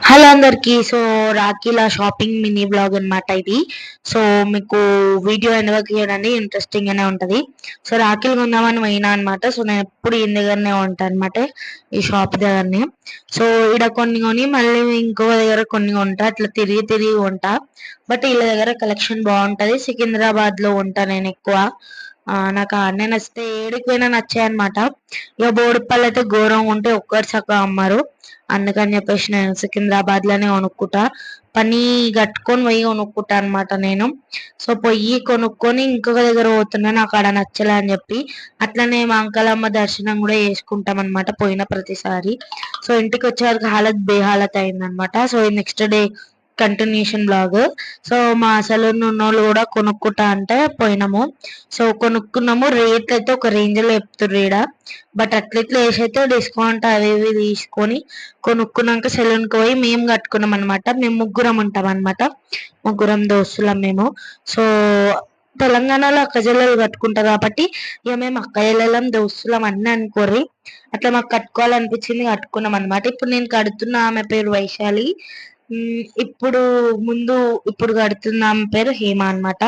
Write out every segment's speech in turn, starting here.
Hello అందరికి. So రాఖీల shopping mini blog అన్నమాట ఇది. సో మీకు వీడియో ఎండ్ వరకు చూడండి, ఇంట్రెస్టింగ్ గానే ఉంటది. సో రాఖీలు కొందామని పోయినా అనమాట. సో నేను ఎప్పుడు ఈయన దగ్గరనే ఉంటాను అనమాట, ఈ షాప్ దగ్గరనే. సో ఈడ కొన్ని కొని మళ్ళీ ఇంకో దగ్గర కొన్ని కొంటా, అట్లా తిరిగి తిరిగి కొంటా. బట్ వీళ్ళ దగ్గర కలెక్షన్ బాగుంటది. సికింద్రాబాద్ లో ఉంటా నేను ఎక్కువ. నాకు ఆడనే నచ్చితే ఏడికి పోయినా నచ్చాయి అనమాట. ఇక బోడుప్పల్ అయితే ఘోరంగా ఉంటే ఒక్కటి చక్కగా అమ్మారు. అందుకని చెప్పేసి నేను సికింద్రాబాద్ లోనే కొనుక్కుంటా. పని కట్టుకొని పోయి కొనుక్కుంటా అనమాట నేను. సో పొయ్యి కొనుక్కొని ఇంకొక దగ్గర పోతున్నా, నాకు ఆడ నచ్చలే అని చెప్పి. అట్లనే మా అంకలమ్మ దర్శనం కూడా చేసుకుంటాం అనమాట పోయిన ప్రతిసారి. సో ఇంటికి వచ్చేవరకు హాలత్ బేహాలత్ అయిందనమాట. So next day continuation blog. So మా అసలు ఉన్నోళ్ళు కూడా కొనుక్కుంటా అంటే పోయినాము. సో కొనుక్కున్నాము. రేట్లు అయితే ఒక రేంజ్ లో చెప్తుర్రు ఈడ. బట్ అట్లెట్లా వేసి అయితే డిస్కౌంట్ అవి ఇవి తీసుకొని కొనుక్కున్నాక సెలూన్ కి పోయి మేము కట్టుకున్నాం అనమాట. మేము ముగ్గురం ఉంటాం అనమాట, ముగ్గురం దోస్తులం మేము. సో తెలంగాణలో అక్క చెల్లెలు కట్టుకుంటారు కాబట్టి ఇక మేము అక్క చెల్లెలం దోస్తులం అన్నీ అనుకోర్రి. అట్లా మాకు కట్టుకోవాలనిపించింది, కట్టుకున్నాం అనమాట. ఇప్పుడు నేను కడుతున్న ఆమె పేరు వైశాలి. ఇప్పుడు ముందు ఇప్పుడు కడుతున్న ఆమె పేరు హేమ అన్నమాట.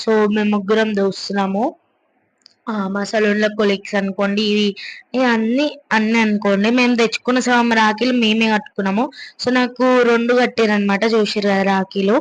సో మేము ముగ్గురం దోస్తున్నాము. మా సలూన్ లో కొలీగ్స్ అనుకోండి, ఇవి అన్ని అన్ని అనుకోండి. మేము తెచ్చుకున్న సగం రాఖీలు మేమే కట్టుకున్నాము. సో నాకు రెండు కట్టారనమాట, చూసిర్రు కదా రాఖీలు.